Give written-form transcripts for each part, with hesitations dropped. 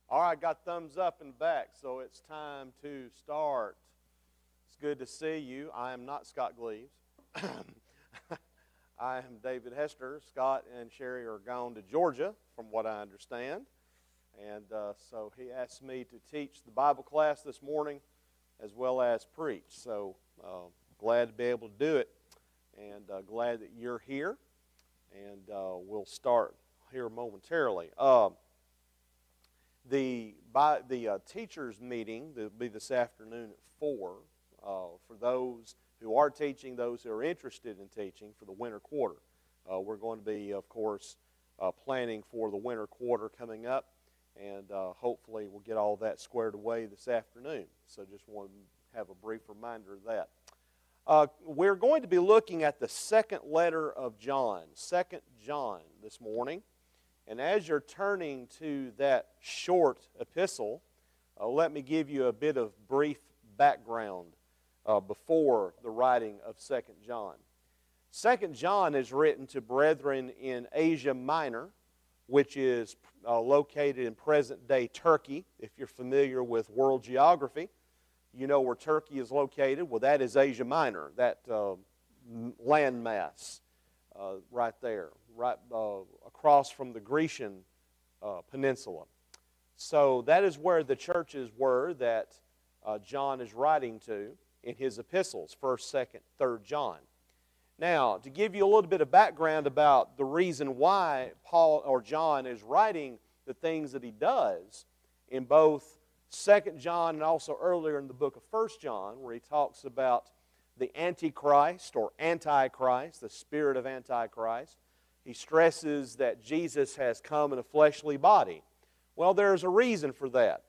All right, got thumbs up in the back, so it's time to start. It's good to see you. I am not Scott Gleaves. I am David Hester. Scott and Sherry are gone to Georgia, from what I understand. And so he asked me to teach the Bible class this morning as well as preach. So glad to be able to do it, and glad that you're here. And we'll start here momentarily. The teachers' meeting will be this afternoon at 4 for those who are teaching, those who are interested in teaching for the winter quarter. We're going to be, of course, planning for the winter quarter coming up, and hopefully we'll get all that squared away this afternoon. So just want to have a brief reminder of that. We're going to be looking at the second letter of John, 2 John, this morning. And as you're turning to that short epistle, let me give you a bit of brief background before the writing of 2 John. 2 John is written to brethren in Asia Minor, which is located in present-day Turkey. If you're familiar with world geography, you know where Turkey is located. Well, that is Asia Minor, that landmass right there, right across from the Grecian peninsula. So that is where the churches were that John is writing to in his epistles, 1st, 2nd, 3rd John. Now, to give you a little bit of background about the reason why Paul or John is writing the things that he does in both 2nd John and also earlier in the book of 1st John, where he talks about the Antichrist or Antichrist, the spirit of Antichrist. He stresses that Jesus has come in a fleshly body. Well, there's a reason for that.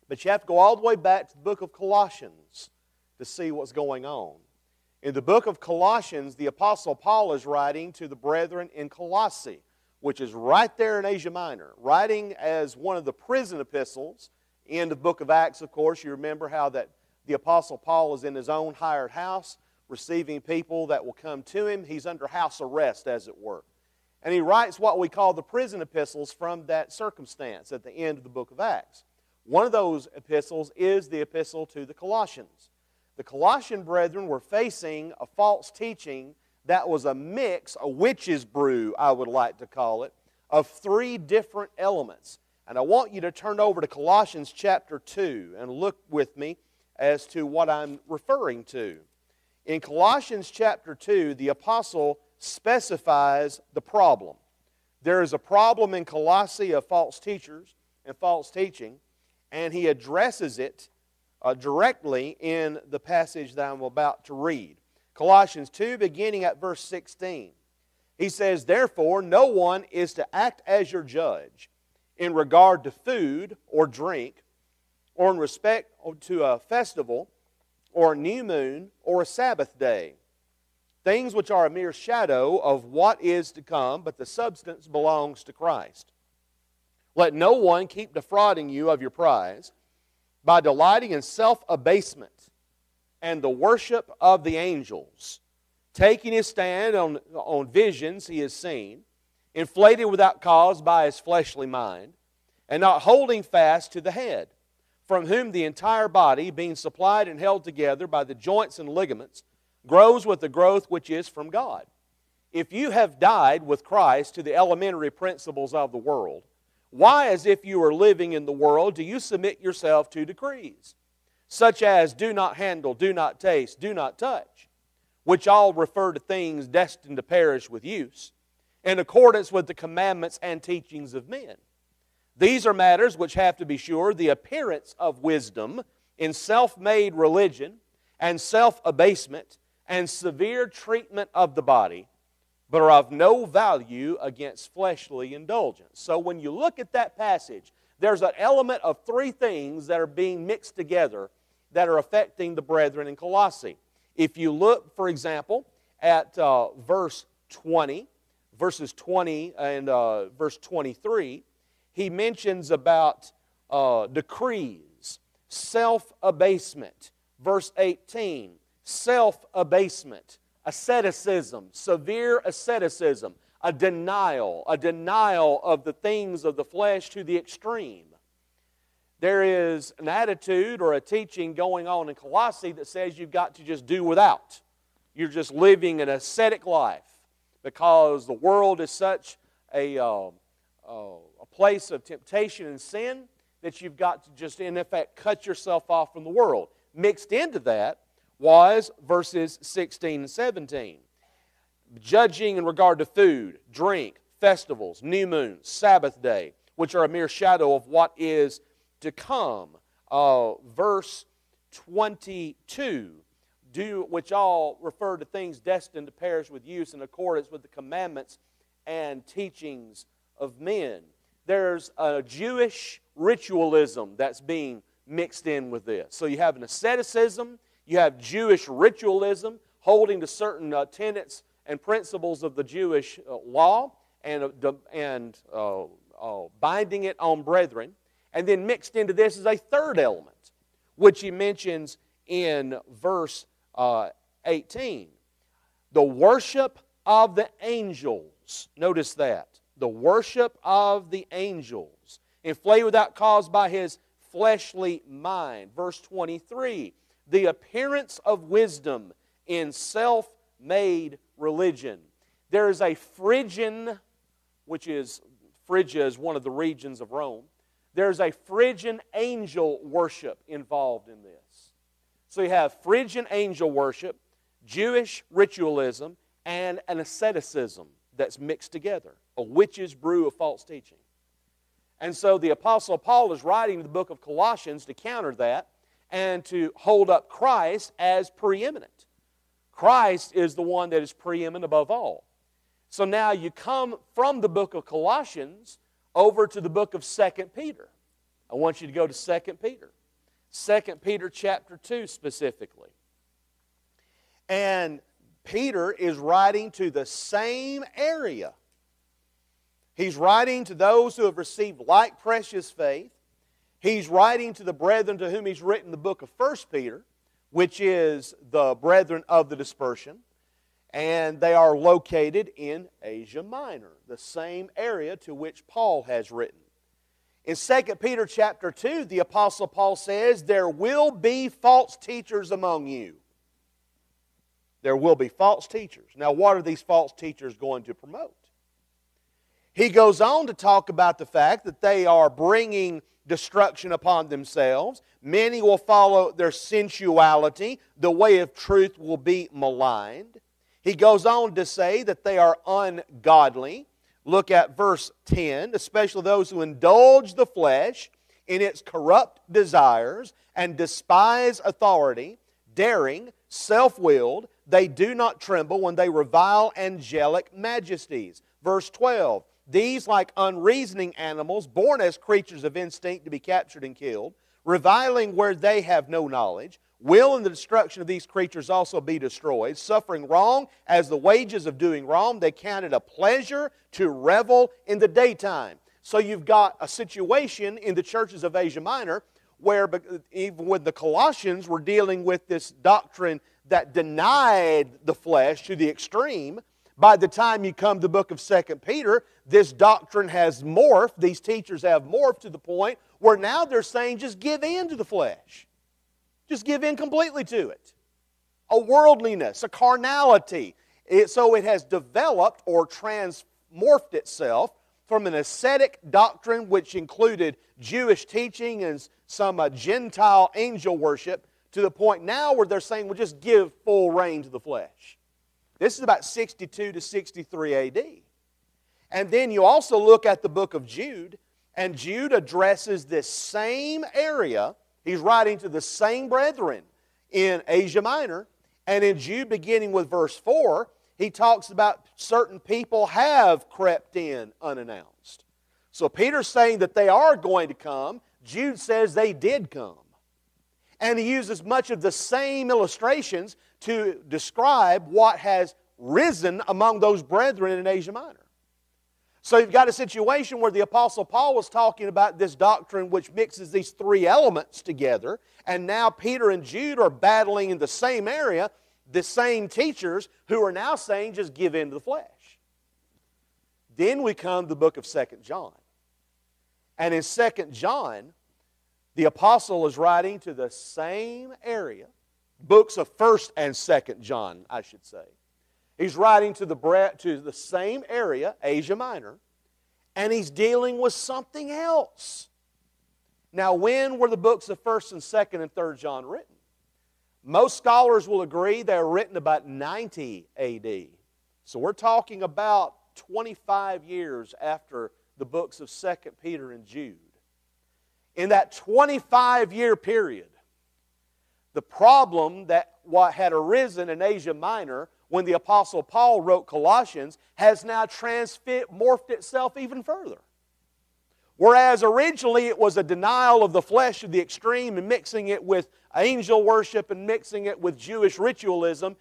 But you have to go all the way back to the book of Colossians to see what's going on. In the book of Colossians, the Apostle Paul is writing to the brethren in Colossae, which is right there in Asia Minor, writing as one of the prison epistles. In the book of Acts, of course, you remember how that the Apostle Paul is in his own hired house, receiving people that will come to him. He's under house arrest, as it were. And he writes what we call the prison epistles from that circumstance at the end of the book of Acts. One of those epistles is the epistle to the Colossians. The Colossian brethren were facing a false teaching that was a mix, a witch's brew, I would like to call it, of three different elements. And I want you to turn over to Colossians chapter 2 and look with me as to what I'm referring to. In Colossians chapter 2, the apostle specifies the problem. There is a problem in Colossae of false teachers and false teaching, and he addresses it directly in the passage that I'm about to read. Colossians 2, beginning at verse 16. He says, "Therefore, no one is to act as your judge in regard to food or drink, or in respect to a festival, or a new moon, or a Sabbath day, things which are a mere shadow of what is to come, but the substance belongs to Christ. Let no one keep defrauding you of your prize by delighting in self-abasement and the worship of the angels, taking his stand on visions he has seen, inflated without cause by his fleshly mind, and not holding fast to the head, from whom the entire body, being supplied and held together by the joints and ligaments, grows with the growth which is from God. If you have died with Christ to the elementary principles of the world, why, as if you were living in the world, do you submit yourself to decrees, such as do not handle, do not taste, do not touch, which all refer to things destined to perish with use, in accordance with the commandments and teachings of men? These are matters which have, to be sure, the appearance of wisdom in self-made religion and self-abasement and severe treatment of the body, but are of no value against fleshly indulgence." So when you look at that passage, there's an element of three things that are being mixed together that are affecting the brethren in Colossae. If you look, for example, at verses 20 and verse 23, he mentions about decrees, self-abasement. Verse 18, self-abasement, asceticism, severe asceticism, a denial of the things of the flesh to the extreme. There is an attitude or a teaching going on in Colossae that says you've got to just do without. You're just living an ascetic life because the world is such a place of temptation and sin that you've got to just, in effect, cut yourself off from the world. Mixed into that was verses 16 and 17. Judging in regard to food, drink, festivals, new moons, Sabbath day, which are a mere shadow of what is to come. Verse 22, which all refer to things destined to perish with use in accordance with the commandments and teachings of men. There's a Jewish ritualism that's being mixed in with this. So you have an asceticism, you have Jewish ritualism, holding to certain tenets and principles of the Jewish law and binding it on brethren. And then mixed into this is a third element, which he mentions in verse 18. The worship of the angels. Notice that. The worship of the angels. Inflated without cause by his fleshly mind. Verse 23. The appearance of wisdom in self-made religion. There is a Phrygian, Phrygia is one of the regions of Rome. There's a Phrygian angel worship involved in this. So you have Phrygian angel worship, Jewish ritualism, and an asceticism that's mixed together. A witch's brew of false teaching. And so the Apostle Paul is writing the book of Colossians to counter that and to hold up Christ as preeminent. Christ is the one that is preeminent above all. So now you come from the book of Colossians over to the book of 2 Peter. I want you to go to 2 Peter. 2 Peter chapter 2 specifically. And Peter is writing to the same area. He's writing to those who have received like precious faith. He's writing to the brethren to whom he's written the book of 1 Peter, which is the brethren of the dispersion. And they are located in Asia Minor, the same area to which Paul has written. In 2 Peter chapter 2, the Apostle Paul says, there will be false teachers among you. There will be false teachers. Now, what are these false teachers going to promote? He goes on to talk about the fact that they are bringing destruction upon themselves. Many will follow their sensuality. The way of truth will be maligned. He goes on to say that they are ungodly. Look at verse 10, especially those who indulge the flesh in its corrupt desires and despise authority, daring, self-willed, they do not tremble when they revile angelic majesties. Verse 12, these, like unreasoning animals, born as creatures of instinct to be captured and killed, reviling where they have no knowledge, will in the destruction of these creatures also be destroyed. Suffering wrong as the wages of doing wrong, they count it a pleasure to revel in the daytime. So you've got a situation in the churches of Asia Minor where even with the Colossians were dealing with this doctrine that denied the flesh to the extreme. By the time you come to the book of 2 Peter, this doctrine has morphed, these teachers have morphed to the point where now they're saying just give in to the flesh. Just give in completely to it. A worldliness, a carnality. So it has developed or transmorphed itself from an ascetic doctrine which included Jewish teaching and some Gentile angel worship to the point now where they're saying, well, just give full rein to the flesh. This is about 62 to 63 AD. And then you also look at the book of Jude, and Jude addresses this same area. He's writing to the same brethren in Asia Minor. And in Jude, beginning with verse 4, he talks about certain people have crept in unannounced. So Peter's saying that they are going to come. Jude says they did come. And he uses much of the same illustrations to describe what has risen among those brethren in Asia Minor. So you've got a situation where the Apostle Paul was talking about this doctrine which mixes these three elements together, and now Peter and Jude are battling in the same area, the same teachers who are now saying just give in to the flesh. Then we come to the book of 2 John. And in 2 John, The apostle is writing to the same area, books of 1st and 2nd John, I should say. He's writing to the same area, Asia Minor, and he's dealing with something else. Now, when were the books of 1st and 2nd and 3rd John written? Most scholars will agree they were written about 90 A.D. So we're talking about 25 years after the books of 2nd Peter and Jude. In that 25-year period, the problem that had arisen in Asia Minor when the Apostle Paul wrote Colossians has now morphed itself even further. Whereas originally it was a denial of the flesh to the extreme and mixing it with angel worship and mixing it with Jewish ritualism,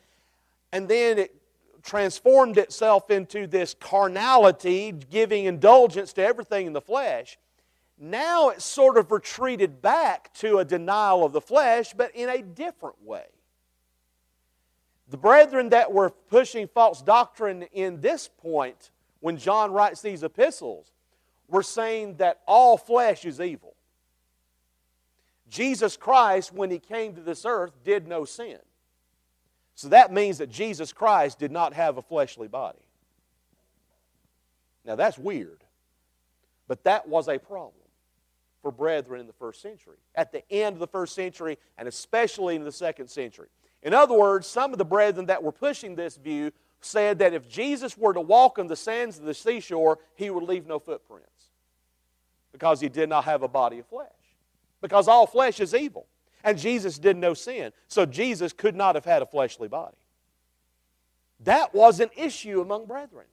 and then it transformed itself into this carnality, giving indulgence to everything in the flesh. Now it's sort of retreated back to a denial of the flesh, but in a different way. The brethren that were pushing false doctrine in this point, when John writes these epistles, were saying that all flesh is evil. Jesus Christ, when He came to this earth, did no sin. So that means that Jesus Christ did not have a fleshly body. Now that's weird, but that was a problem for brethren in the first century, at the end of the first century, and especially in the second century. In other words, some of the brethren that were pushing this view said that if Jesus were to walk on the sands of the seashore, He would leave no footprints because He did not have a body of flesh. Because all flesh is evil. And Jesus did no sin. So Jesus could not have had a fleshly body. That was an issue among brethren.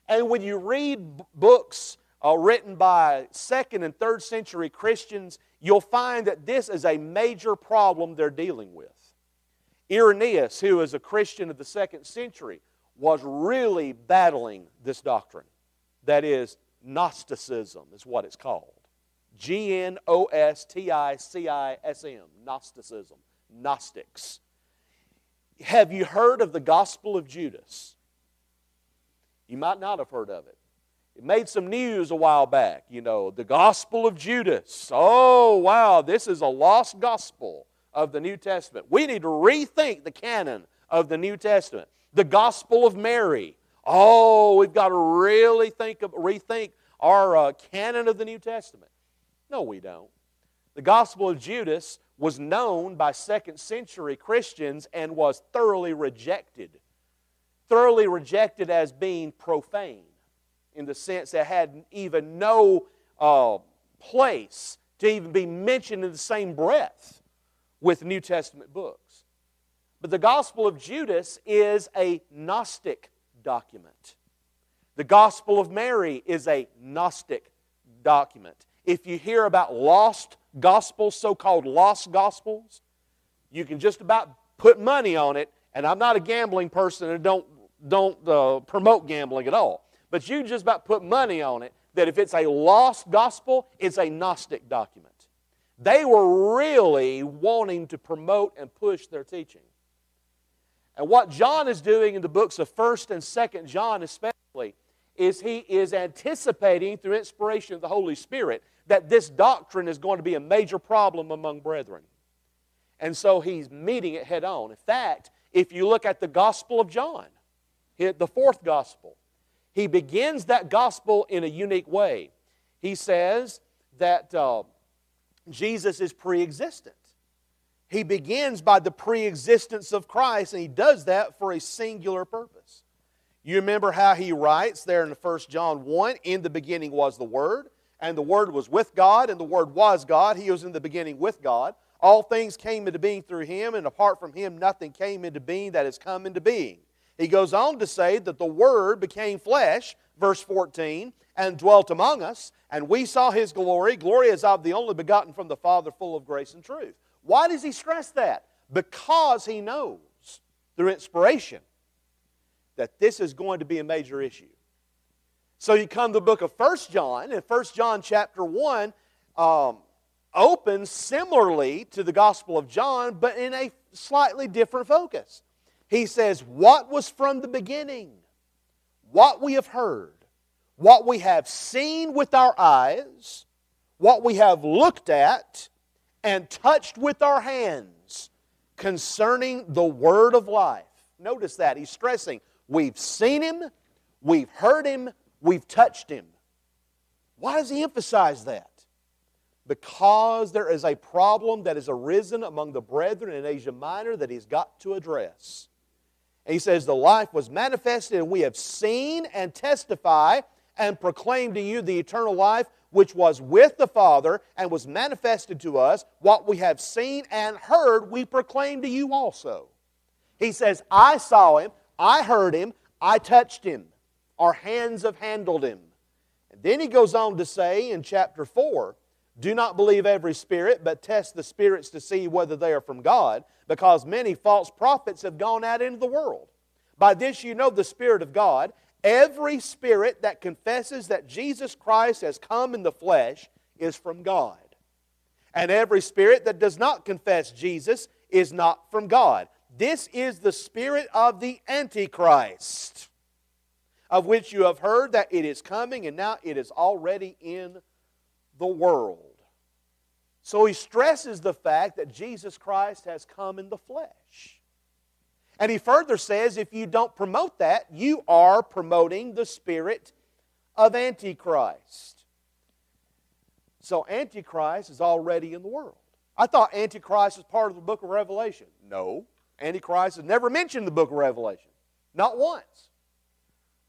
And when you read books written by 2nd and 3rd century Christians, you'll find that this is a major problem they're dealing with. Irenaeus, who is a Christian of the 2nd century, was really battling this doctrine. That is, Gnosticism is what it's called. Gnosticism, Gnosticism, Gnostics. Have you heard of the Gospel of Judas? You might not have heard of it. It made some news a while back, the Gospel of Judas. Oh, wow, this is a lost gospel of the New Testament. We need to rethink the canon of the New Testament. The Gospel of Mary. Oh, we've got to really rethink our canon of the New Testament. No, we don't. The Gospel of Judas was known by 2nd century Christians and was thoroughly rejected. Thoroughly rejected as being profane, in the sense that it had even no place to even be mentioned in the same breath with New Testament books. But the Gospel of Judas is a Gnostic document. The Gospel of Mary is a Gnostic document. If you hear about lost gospels, so-called lost gospels, you can just about put money on it, and I'm not a gambling person and don't promote gambling at all, but you just about put money on it that if it's a lost gospel, it's a Gnostic document. They were really wanting to promote and push their teaching. And what John is doing in the books of 1st and 2nd John especially is he is anticipating through inspiration of the Holy Spirit that this doctrine is going to be a major problem among brethren. And so he's meeting it head on. In fact, if you look at the Gospel of John, the 4th Gospel, he begins that Gospel in a unique way. He says that Jesus is pre-existent. He begins by the pre-existence of Christ, and he does that for a singular purpose. You remember how he writes there in 1 John 1, "In the beginning was the Word, and the Word was with God, and the Word was God. He was in the beginning with God. All things came into being through Him, and apart from Him nothing came into being that has come into being." He goes on to say that the Word became flesh, verse 14, "and dwelt among us, and we saw His glory. Glory as of the only begotten from the Father, full of grace and truth." Why does he stress that? Because he knows through inspiration that this is going to be a major issue. So you come to the book of 1 John, and 1 John chapter 1 opens similarly to the Gospel of John, but in a slightly different focus. He says, "What was from the beginning, what we have heard, what we have seen with our eyes, what we have looked at and touched with our hands concerning the Word of life. Notice that. He's stressing, we've seen Him, we've heard Him, we've touched Him. Why does he emphasize that? Because there is a problem that has arisen among the brethren in Asia Minor that he's got to address. And he says, the life was manifested, and we have seen and testify and proclaim to you the eternal life which was with the Father and was manifested to us. What we have seen and heard, we proclaim to you also. He says, I saw Him, I heard Him, I touched Him. Our hands have handled Him. And then he goes on to say in chapter 4, do not believe every spirit, but test the spirits to see whether they are from God, because many false prophets have gone out into the world. By this you know the Spirit of God. Every spirit that confesses that Jesus Christ has come in the flesh is from God. And every spirit that does not confess Jesus is not from God. This is the spirit of the Antichrist, of which you have heard that it is coming, and now it is already in the world. So he stresses the fact that Jesus Christ has come in the flesh. And he further says, if you don't promote that, you are promoting the spirit of Antichrist. So Antichrist is already in the world. I thought Antichrist was part of the book of Revelation. No, Antichrist is never mentioned in the book of Revelation. Not once.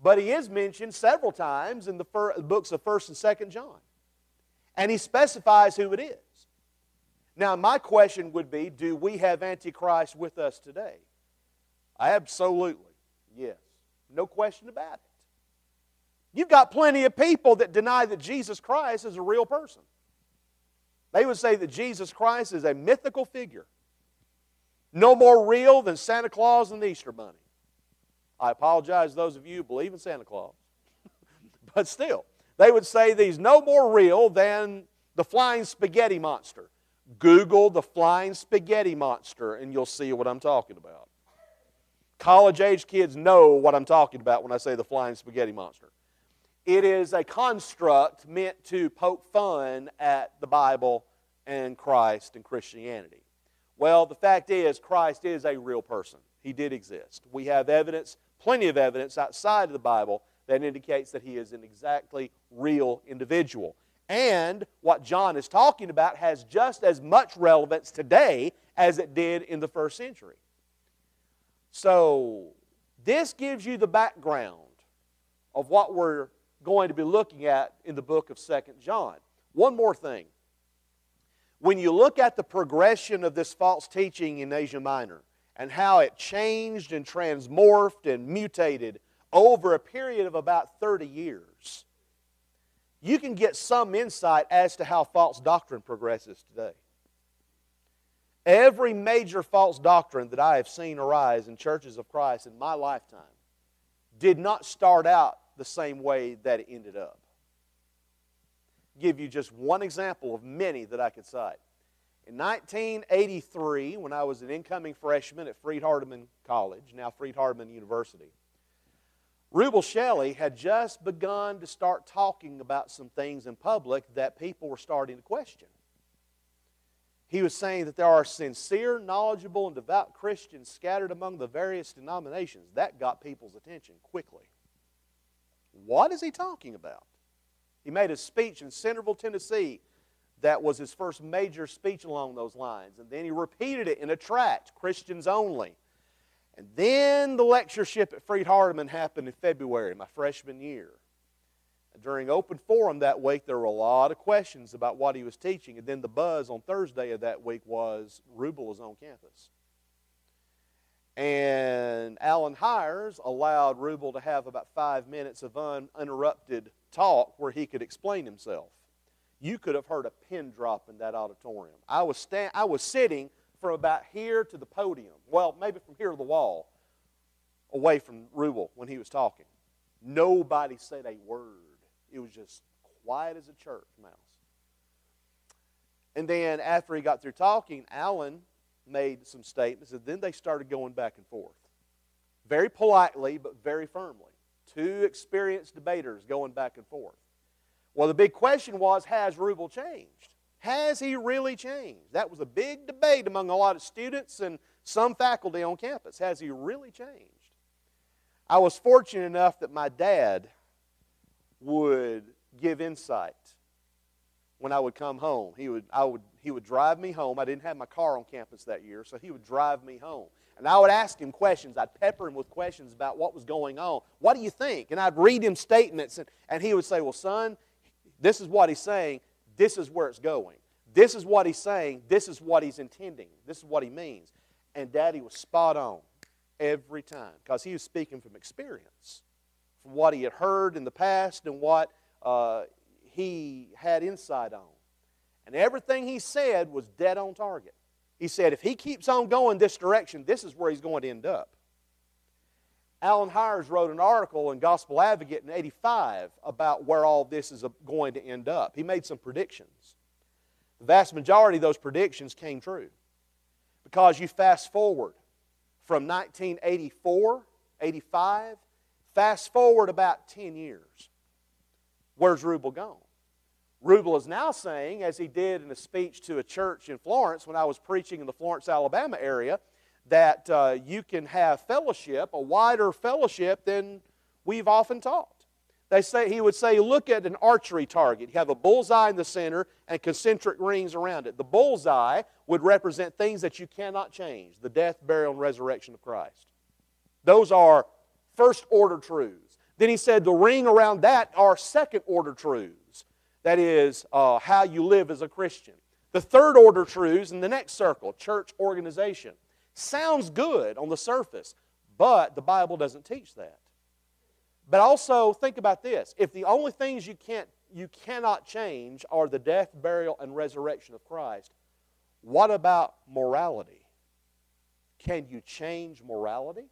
But he is mentioned several times in the books of 1st and 2nd John. And he specifies who it is. Now, my question would be, do we have Antichrist with us today? Absolutely, yes. No question about it. You've got plenty of people that deny that Jesus Christ is a real person. They would say that Jesus Christ is a mythical figure. No more real than Santa Claus and the Easter Bunny. I apologize to those of you who believe in Santa Claus. But still, they would say that He's no more real than the flying spaghetti monster. Google the flying spaghetti monster and you'll see what I'm talking about. College-age kids know what I'm talking about when I say the flying spaghetti monster. It is a construct meant to poke fun at the Bible and Christ and Christianity. Well, the fact is, Christ is a real person. He did exist. We have evidence, plenty of evidence outside of the Bible that indicates that He is an exactly real individual. And what John is talking about has just as much relevance today as it did in the first century. So, this gives you the background of what we're going to be looking at in the book of 2nd John. One more thing. When you look at the progression of this false teaching in Asia Minor and how it changed and transmorphed and mutated over a period of about 30 years, you can get some insight as to how false doctrine progresses today. Every major false doctrine that I have seen arise in churches of Christ in my lifetime did not start out the same way that it ended up. Give you just one example of many that I could cite. In 1983, when I was an incoming freshman at Freed-Hardeman College, now Freed-Hardeman University, Rubel Shelley had just begun to start talking about some things in public that people were starting to question. He was saying that there are sincere, knowledgeable, and devout Christians scattered among the various denominations. That got people's attention quickly. What is he talking about? He made a speech in Centerville, Tennessee. That was his first major speech along those lines. And then he repeated it in a tract, Christians Only. And then the lectureship at Freed-Hardeman happened in February, my freshman year. During open forum that week, there were a lot of questions about what he was teaching. And then the buzz on Thursday of that week was Rubel was on campus. And Alan Hires allowed Rubel to have about 5 minutes of uninterrupted talk where he could explain himself. You could have heard a pin drop in that auditorium. I was sitting from about here to the podium, well, maybe from here to the wall, away from Rubel when he was talking. Nobody said a word. It was just quiet as a church mouse. And then after he got through talking, Alan made some statements, and then they started going back and forth. Very politely, but very firmly. Two experienced debaters going back and forth. Well, the big question was, has Rubel changed? Has he really changed? That was a big debate among a lot of students and some faculty on campus. Has he really changed? I was fortunate enough that my dad would give insight when I would come home. He would drive me home. I didn't have my car on campus that year, so he would drive me home. And I would ask him questions. I'd pepper him with questions about what was going on. What do you think? And I'd read him statements, and he would say, well, son, this is what he's saying. This is where it's going. This is what he's saying. This is what he's intending. This is what he means. And Daddy was spot on every time because he was speaking from experience, from what he had heard in the past and what he had insight on. And everything he said was dead on target. He said, if he keeps on going this direction, this is where he's going to end up. Alan Hires wrote an article in Gospel Advocate in '85 about where all this is going to end up. He made some predictions. The vast majority of those predictions came true. Because you fast forward from 1984, 85, fast forward about 10 years. Where's Rubel gone? Rubel is now saying, as he did in a speech to a church in Florence when I was preaching in the Florence, Alabama area, that you can have fellowship, a wider fellowship than we've often taught. He would say, look at an archery target. You have a bullseye in the center and concentric rings around it. The bullseye would represent things that you cannot change, the death, burial, and resurrection of Christ. Those are first-order truths. Then he said the ring around that are second-order truths. That is how you live as a Christian. The third-order truths in the next circle, church organization. Sounds good on the surface, but the Bible doesn't teach that. But also, think about this. If the only things you cannot change are the death, burial, and resurrection of Christ, what about morality? Can you change morality?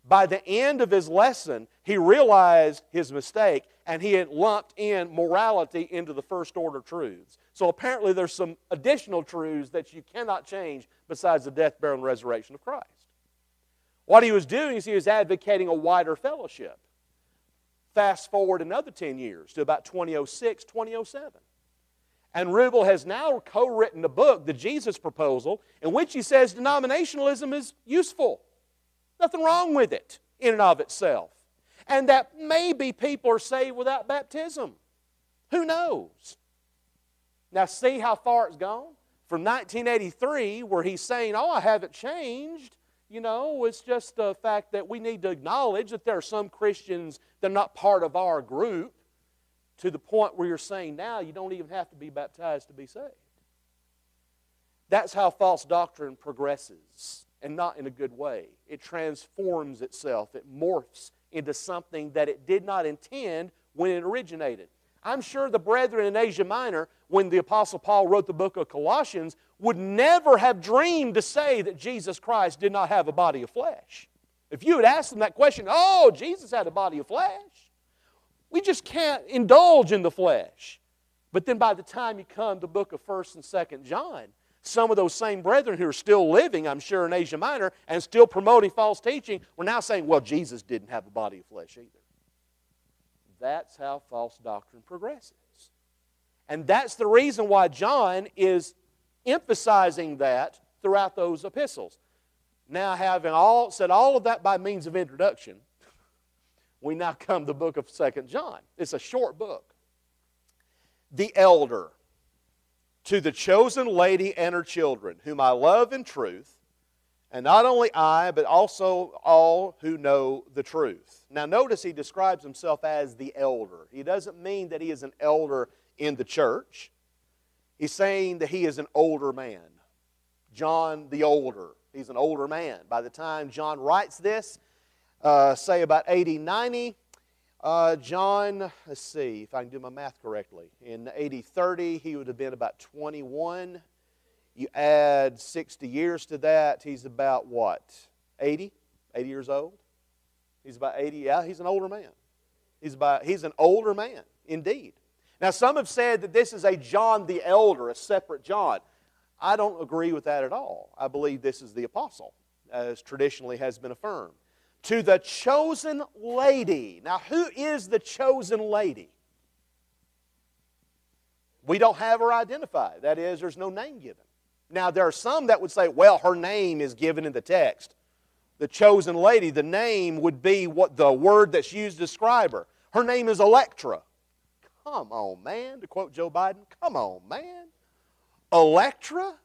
By the end of his lesson, he realized his mistake, and he had lumped in morality into the first-order truths. So apparently there's some additional truths that you cannot change besides the death, burial, and resurrection of Christ. What he was doing is he was advocating a wider fellowship. Fast forward another 10 years to about 2006, 2007. And Rubel has now co-written a book, The Jesus Proposal, in which he says denominationalism is useful. Nothing wrong with it in and of itself. And that maybe people are saved without baptism. Who knows? Now see how far it's gone? From 1983, where he's saying, oh, I haven't changed. You know, it's just the fact that we need to acknowledge that there are some Christians that are not part of our group, to the point where you're saying now you don't even have to be baptized to be saved. That's how false doctrine progresses, and not in a good way. It transforms itself. It morphs into something that it did not intend when it originated. I'm sure the brethren in Asia Minor, when the Apostle Paul wrote the book of Colossians, would never have dreamed to say that Jesus Christ did not have a body of flesh. If you had asked them that question, oh, Jesus had a body of flesh. We just can't indulge in the flesh. But then by the time you come to the book of 1st and 2nd John, some of those same brethren who are still living, I'm sure, in Asia Minor and still promoting false teaching, were now saying, well, Jesus didn't have a body of flesh either. That's how false doctrine progresses. And that's the reason why John is emphasizing that throughout those epistles. Now, having said all of that by means of introduction, we now come to the book of 2nd John. It's a short book. The elder, to the chosen lady and her children, whom I love in truth, and not only I, but also all who know the truth. Now notice he describes himself as the elder. He doesn't mean that he is an elder in the church. He's saying that he is an older man. John the older. He's an older man. By the time John writes this, say about 80, 90, John, let's see if I can do my math correctly. In 80, 30, he would have been about 21. You add 60 years to that, he's about what? 80? 80 years old? He's about 80. Yeah, he's an older man. He's an older man, indeed. Now, some have said that this is a John the Elder, a separate John. I don't agree with that at all. I believe this is the apostle, as traditionally has been affirmed. To the chosen lady. Now, who is the chosen lady? We don't have her identified. That is, there's no name given. Now, there are some that would say, well, her name is given in the text. The chosen lady, the name would be what the word that's used to describe her. Her name is Electra. Come on, man. To quote Joe Biden, come on, man. Electra?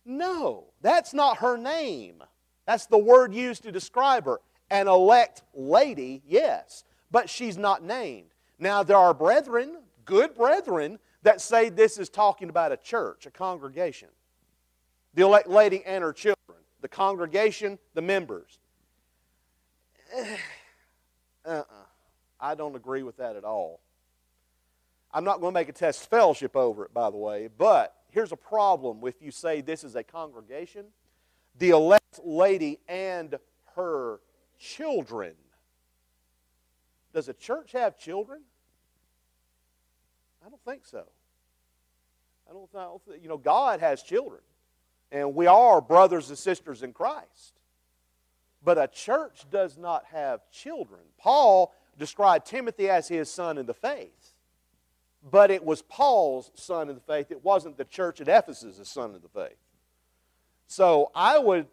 No, that's not her name. That's the word used to describe her. An elect lady, yes, but she's not named. Now, there are brethren, good brethren, that say this is talking about a church, a congregation. The elect lady and her children. The congregation, the members. I don't agree with that at all. I'm not going to make a test fellowship over it, by the way, but here's a problem if you say this is a congregation. The elect lady and her children. Does a church have children? I don't think so. I don't think, God has children. And we are brothers and sisters in Christ. But a church does not have children. Paul described Timothy as his son in the faith. But it was Paul's son in the faith. It wasn't the church at Ephesus' son in the faith. So I would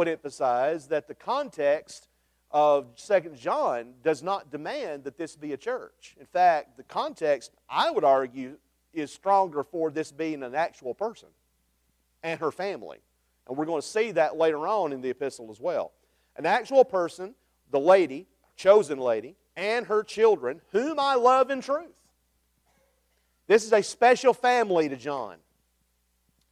emphasize that the context of 2 John does not demand that this be a church. In fact, the context, I would argue, is stronger for this being an actual person and her family. And we're going to see that later on in the epistle as well. An actual person, the lady, chosen lady, and her children, whom I love in truth. This is a special family to John.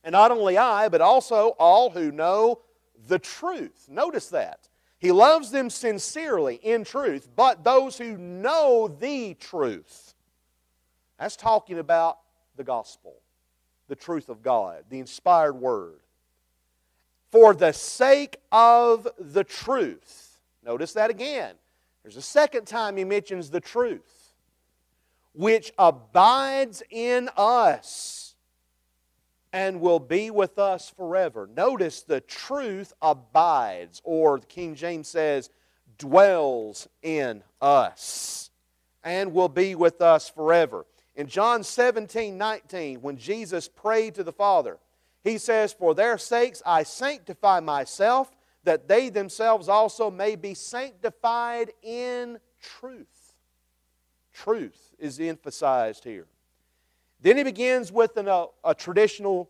And not only I, but also all who know the truth. Notice that. He loves them sincerely in truth, but those who know the truth. That's talking about the gospel, the truth of God, the inspired word. For the sake of the truth. Notice that again. There's a second time he mentions the truth, which abides in us and will be with us forever. Notice the truth abides, or the King James says, dwells in us and will be with us forever. In John 17:19, when Jesus prayed to the Father, He says, for their sakes I sanctify myself, that they themselves also may be sanctified in truth. Truth is emphasized here. Then he begins with a traditional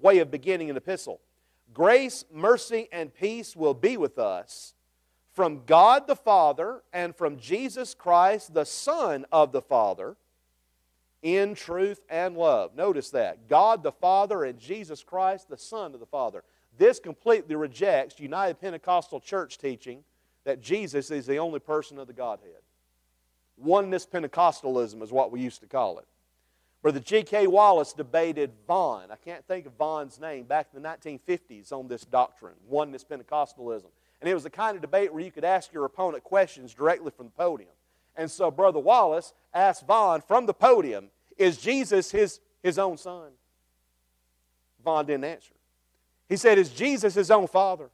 way of beginning an epistle. Grace, mercy, and peace will be with us from God the Father and from Jesus Christ, the Son of the Father, in truth and love. Notice that. God the Father and Jesus Christ, the Son of the Father. This completely rejects United Pentecostal Church teaching that Jesus is the only person of the Godhead. Oneness Pentecostalism is what we used to call it. Brother G.K. Wallace debated Vaughn. I can't think of Vaughn's name, back in the 1950s on this doctrine, Oneness Pentecostalism. And it was the kind of debate where you could ask your opponent questions directly from the podium. And so Brother Wallace asked Vaughn from the podium, is Jesus his own son? Vaughn didn't answer. He said, is Jesus his own father?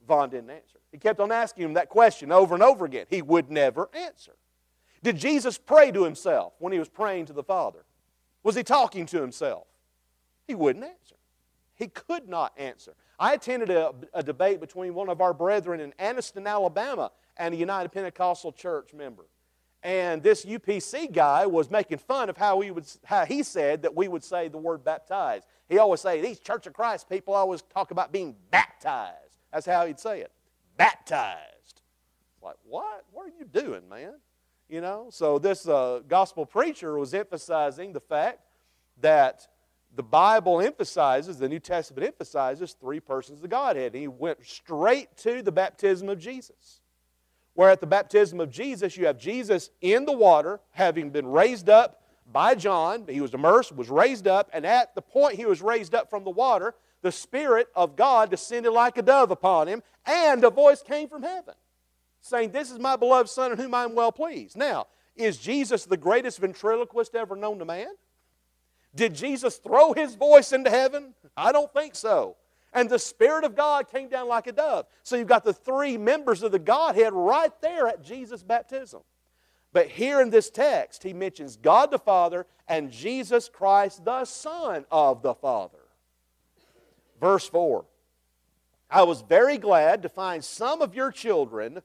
Vaughn didn't answer. He kept on asking him that question over and over again. He would never answer. Did Jesus pray to himself when he was praying to the Father? Was he talking to himself? He wouldn't answer. He could not answer. I attended a debate between one of our brethren in Anniston, Alabama, and a United Pentecostal Church member. And this UPC guy was making fun of how he said that we would say the word baptized. He always say, these Church of Christ people always talk about being baptized. That's how he'd say it. Baptized. Like, what? What are you doing, man? You know, so this gospel preacher was emphasizing the fact that the Bible emphasizes, the New Testament emphasizes, three persons of the Godhead. And he went straight to the baptism of Jesus. Where at the baptism of Jesus, you have Jesus in the water, having been raised up by John. He was immersed, was raised up, and at the point he was raised up from the water, the Spirit of God descended like a dove upon him, and a voice came from heaven, saying, this is my beloved Son in whom I am well pleased. Now, is Jesus the greatest ventriloquist ever known to man? Did Jesus throw his voice into heaven? I don't think so. And the Spirit of God came down like a dove. So you've got the three members of the Godhead right there at Jesus' baptism. But here in this text, he mentions God the Father and Jesus Christ, the Son of the Father. Verse 4, I was very glad to find some of your children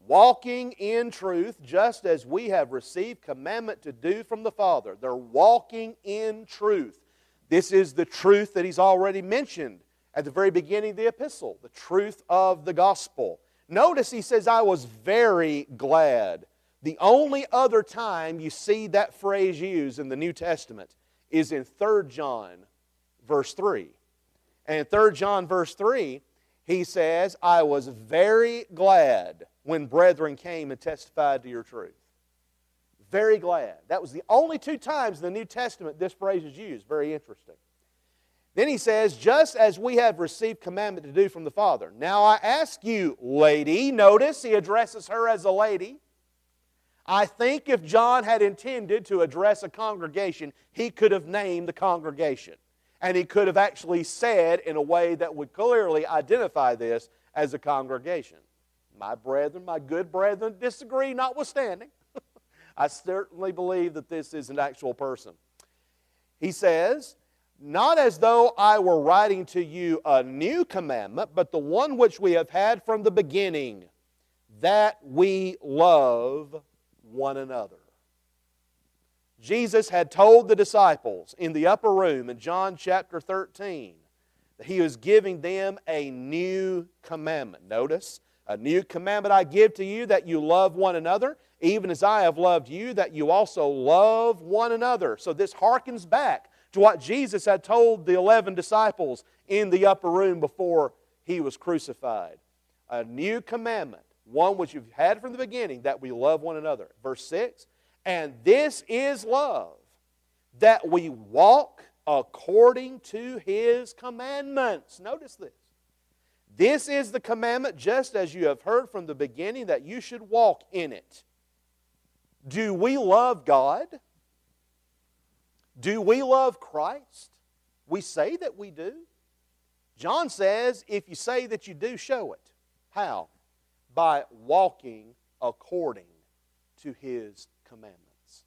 walking in truth, just as we have received commandment to do from the Father. They're walking in truth. This is the truth that he's already mentioned at the very beginning of the epistle, the truth of the gospel. Notice he says, I was very glad. The only other time you see that phrase used in the New Testament is in 3 John verse 3. And in 3 John verse 3, he says, I was very glad when brethren came and testified to your truth. Very glad. That was the only 2 times in the New Testament this phrase is used. Very interesting. Then he says, just as we have received commandment to do from the Father. Now I ask you, lady, notice he addresses her as a lady. I think if John had intended to address a congregation, he could have named the congregation. And he could have actually said in a way that would clearly identify this as a congregation. My brethren, my good brethren, disagree notwithstanding. I certainly believe that this is an actual person. He says, not as though I were writing to you a new commandment, but the one which we have had from the beginning, that we love one another. Jesus had told the disciples in the upper room in John chapter 13 that He was giving them a new commandment. Notice, a new commandment I give to you, that you love one another, even as I have loved you, that you also love one another. So this harkens back to what Jesus had told the 11 disciples in the upper room before He was crucified. A new commandment, one which you've had from the beginning, that we love one another. Verse 6, and this is love, that we walk according to His commandments. Notice this. This is the commandment, just as you have heard from the beginning, that you should walk in it. Do we love God? Do we love Christ? We say that we do. John says, if you say that you do, show it. How? By walking according to His commandments.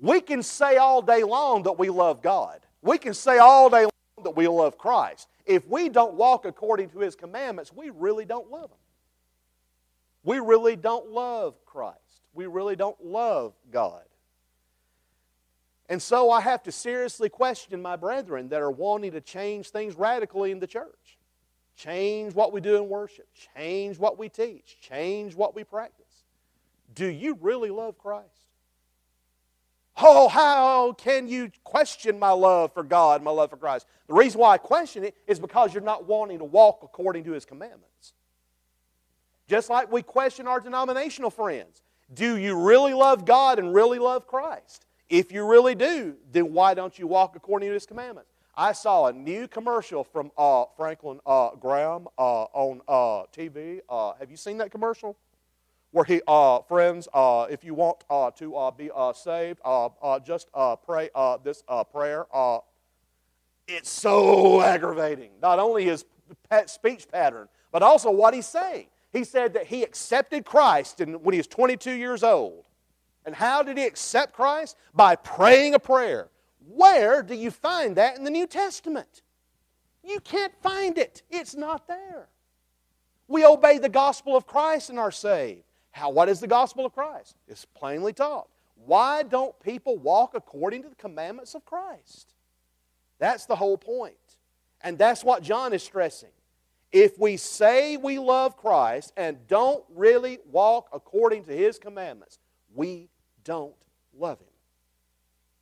We can say all day long that we love God. We can say all day long that we love Christ. If we don't walk according to His commandments, we really don't love Him. We really don't love Christ. We really don't love God. And so I have to seriously question my brethren that are wanting to change things radically in the church. Change what we do in worship. Change what we teach. Change what we practice. Do you really love Christ? Oh, how can you question my love for God, my love for Christ? The reason why I question it is because you're not wanting to walk according to His commandments. Just like we question our denominational friends. Do you really love God and really love Christ? If you really do, then why don't you walk according to His commandments? I saw a new commercial from Franklin Graham on TV. Have you seen that commercial? Where he, friends, if you want to be saved, just pray this prayer. It's so aggravating. Not only his speech pattern, but also what he's saying. He said that he accepted Christ when he was 22 years old. And how did he accept Christ? By praying a prayer. Where do you find that in the New Testament? You can't find it. It's not there. We obey the gospel of Christ and are saved. What is the gospel of Christ? It's plainly taught. Why don't people walk according to the commandments of Christ? That's the whole point. And that's what John is stressing. If we say we love Christ and don't really walk according to His commandments, we don't love Him.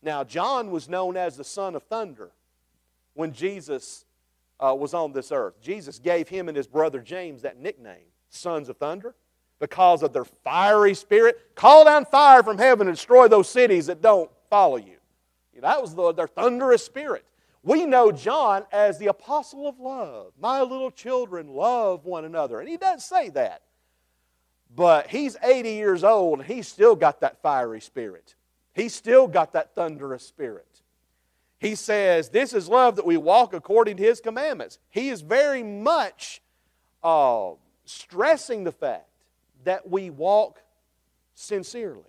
Now, John was known as the son of thunder when Jesus was on this earth. Jesus gave him and his brother James that nickname, sons of thunder, because of their fiery spirit. Call down fire from heaven and destroy those cities that don't follow you. That was their thunderous spirit. We know John as the apostle of love. My little children, love one another. And he does say that. But he's 80 years old and he's still got that fiery spirit. He's still got that thunderous spirit. He says, this is love, that we walk according to His commandments. He is very much stressing the fact that we walk sincerely.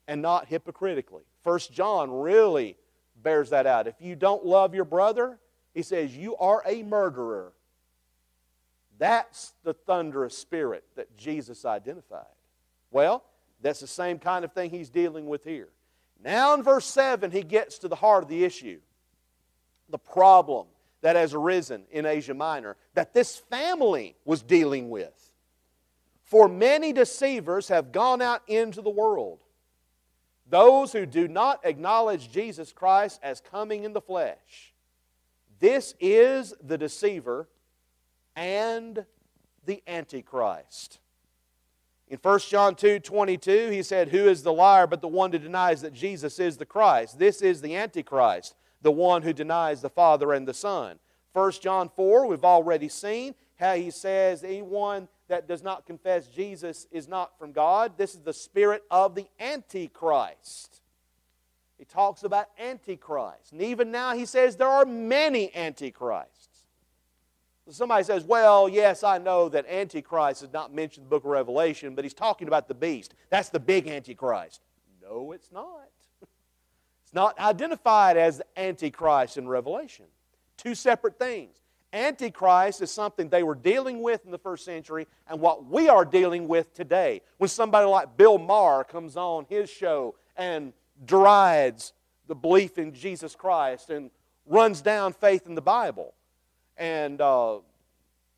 and not hypocritically. 1 John really bears that out. If you don't love your brother, he says, you are a murderer. That's the thunderous spirit that Jesus identified. Well, that's the same kind of thing he's dealing with here. Now in verse 7, he gets to the heart of the issue. The problem that has arisen in Asia Minor, that this family was dealing with. For many deceivers have gone out into the world, those who do not acknowledge Jesus Christ as coming in the flesh. This is the deceiver and the Antichrist. In 1 John 2:22, he said, who is the liar but the one who denies that Jesus is the Christ? This is the Antichrist, the one who denies the Father and the Son. 1 John 4, we've already seen how he says anyone that does not confess Jesus is not from God. This is the spirit of the Antichrist. He talks about Antichrist. And even now he says there are many Antichrists. So somebody says, well, yes, I know that Antichrist is not mentioned in the book of Revelation, but he's talking about the beast. That's the big Antichrist. No, it's not. It's not identified as the Antichrist in Revelation. Two separate things. Antichrist is something they were dealing with in the first century and what we are dealing with today. When somebody like Bill Maher comes on his show and derides the belief in Jesus Christ and runs down faith in the Bible. And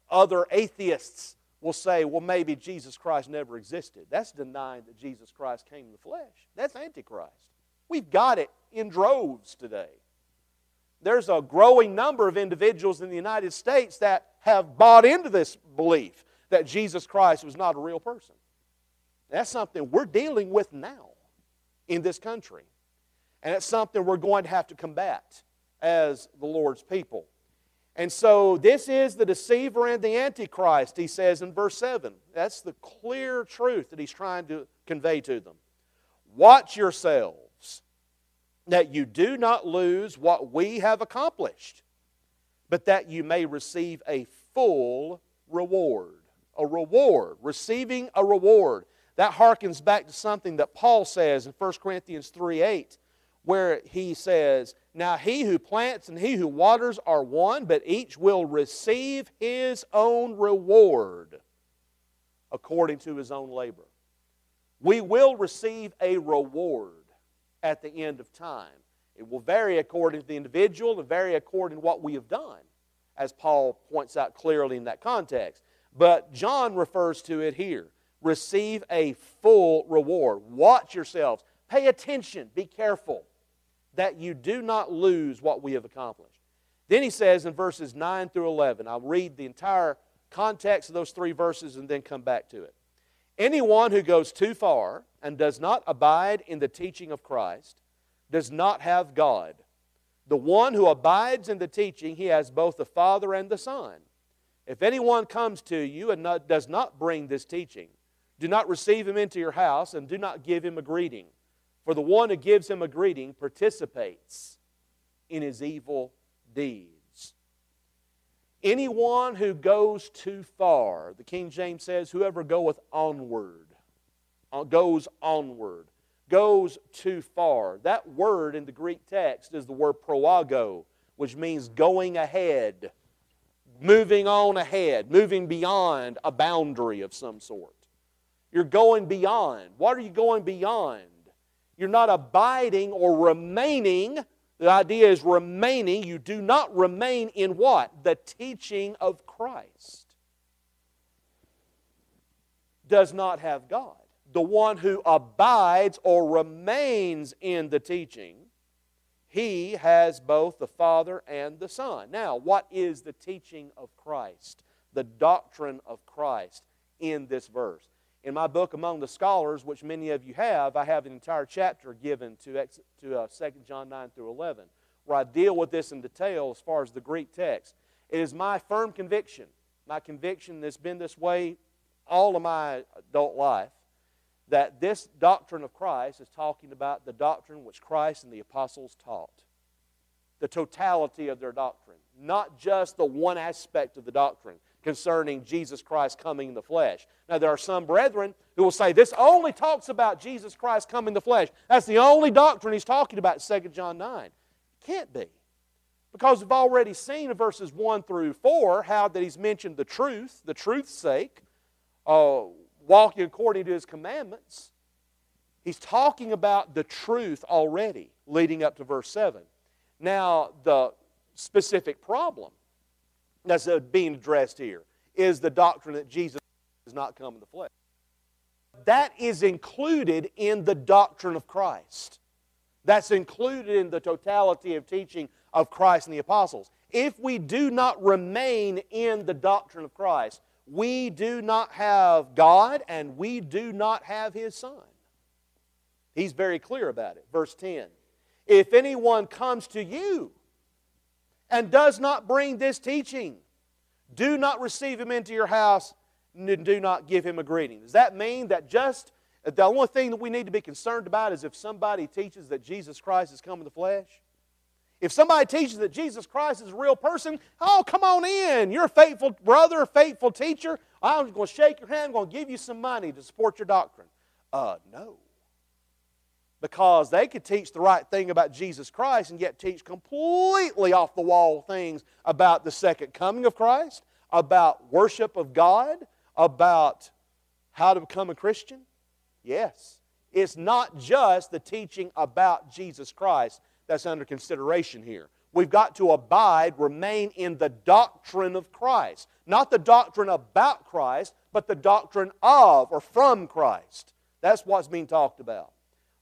other atheists will say, well, maybe Jesus Christ never existed. That's denying that Jesus Christ came in the flesh. That's Antichrist. We've got it in droves today. There's a growing number of individuals in the United States that have bought into this belief that Jesus Christ was not a real person. That's something we're dealing with now in this country. And it's something we're going to have to combat as the Lord's people. And so this is the deceiver and the Antichrist, he says in verse 7. That's the clear truth that he's trying to convey to them. Watch yourselves, that you do not lose what we have accomplished, but that you may receive a full reward. A reward. Receiving a reward. That harkens back to something that Paul says in 1 Corinthians 3:8, where he says, now he who plants and he who waters are one, but each will receive his own reward according to his own labor. We will receive a reward at the end of time. It will vary according to the individual and vary according to what we have done, as Paul points out clearly in that context. But John refers to it here. Receive a full reward. Watch yourselves. Pay attention. Be careful that you do not lose what we have accomplished. Then he says in verses 9 through 11, I'll read the entire context of those three verses and then come back to it. Anyone who goes too far and does not abide in the teaching of Christ does not have God. The one who abides in the teaching, he has both the Father and the Son. If anyone comes to you and does not bring this teaching, do not receive him into your house and do not give him a greeting. For the one who gives him a greeting participates in his evil deeds. Anyone who goes too far, the King James says, whoever goeth onward, goes onward, goes too far. That word in the Greek text is the word proago, which means going ahead, moving on ahead, moving beyond a boundary of some sort. You're going beyond. What are you going beyond? You're not abiding or remaining. The idea is remaining. You do not remain in what? The teaching of Christ. Does not have God. The one who abides or remains in the teaching, he has both the Father and the Son. Now, what is the teaching of Christ? The doctrine of Christ in this verse. In my book, Among the Scholars, which many of you have, I have an entire chapter given to 2 John 9 through 11, where I deal with this in detail as far as the Greek text. It is my firm conviction, my conviction that's been this way all of my adult life, that this doctrine of Christ is talking about the doctrine which Christ and the apostles taught. The totality of their doctrine, not just the one aspect of the doctrine. concerning Jesus Christ coming in the flesh. Now, there are some brethren who will say, this only talks about Jesus Christ coming in the flesh. That's the only doctrine he's talking about in 2 John 9. It can't be. Because we've already seen in verses 1 through 4 how that he's mentioned the truth's sake, walking according to his commandments. He's talking about the truth already, leading up to verse 7. Now, the specific problem that's being addressed here is the doctrine that Jesus does not come in the flesh. That is included in the doctrine of Christ. That's included in the totality of teaching of Christ and the apostles. If we do not remain in the doctrine of Christ, we do not have God and we do not have His Son. He's very clear about it. Verse 10, if anyone comes to you and does not bring this teaching, do not receive him into your house and do not give him a greeting. Does that mean that just the only thing that we need to be concerned about is if somebody teaches that Jesus Christ has come in the flesh? If somebody teaches that Jesus Christ is a real person, oh, come on in. You're a faithful brother, a faithful teacher. I'm going to shake your hand. I'm going to give you some money to support your doctrine. No. Because they could teach the right thing about Jesus Christ and yet teach completely off the wall things about the second coming of Christ, about worship of God, about how to become a Christian. Yes. It's not just the teaching about Jesus Christ that's under consideration here. We've got to abide, remain in the doctrine of Christ. Not the doctrine about Christ, but the doctrine of or from Christ. That's what's being talked about.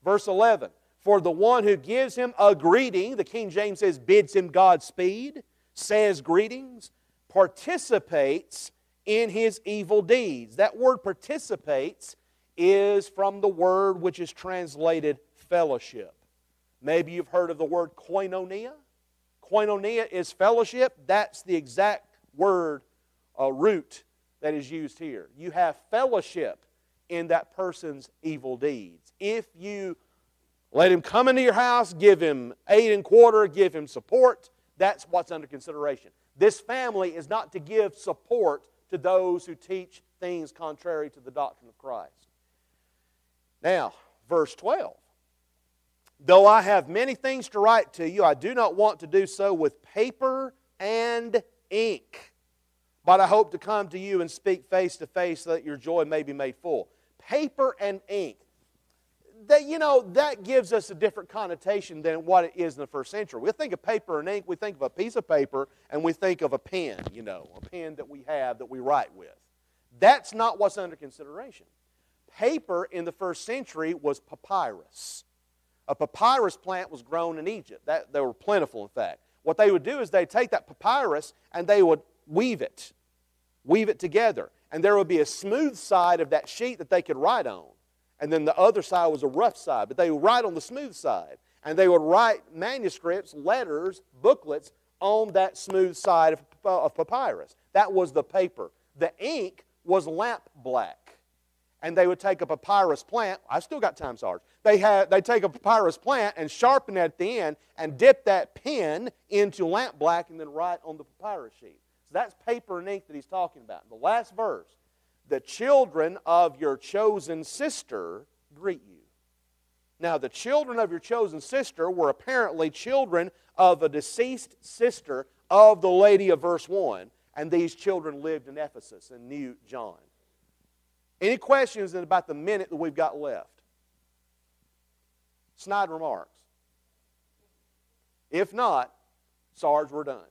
Verse 11, for the one who gives him a greeting, the King James says bids him Godspeed, says greetings, participates in his evil deeds. That word participates is from the word which is translated fellowship. Maybe you've heard of the word koinonia. Koinonia is fellowship. That's the exact word, root that is used here. You have fellowship in that person's evil deeds. If you let him come into your house, give him 8 1/4, give him support, that's what's under consideration. This family is not to give support to those who teach things contrary to the doctrine of Christ. Now, verse 12. Though I have many things to write to you, I do not want to do so with paper and ink. But I hope to come to you and speak face to face so that your joy may be made full. Paper and ink. That gives us a different connotation than what it is in the first century. We think of paper and ink, we think of a piece of paper, and we think of a pen, a pen that we have that we write with. That's not what's under consideration. Paper in the first century was papyrus. A papyrus plant was grown in Egypt. They were plentiful, in fact. What they would do is they'd take that papyrus and they would weave it together. And there would be a smooth side of that sheet that they could write on. And then the other side was a rough side. But they would write on the smooth side. And they would write manuscripts, letters, booklets on that smooth side of papyrus. That was the paper. The ink was lamp black. And they would take a papyrus plant. I still got time, Sarge. They'd take a papyrus plant and sharpen it at the end and dip that pen into lamp black and then write on the papyrus sheet. So that's paper and ink that he's talking about. In the last verse, the children of your chosen sister greet you. Now, the children of your chosen sister were apparently children of a deceased sister of the lady of verse 1, and these children lived in Ephesus and knew John. Any questions in about the minute that we've got left? Snide remarks. If not, Sarge, we're done.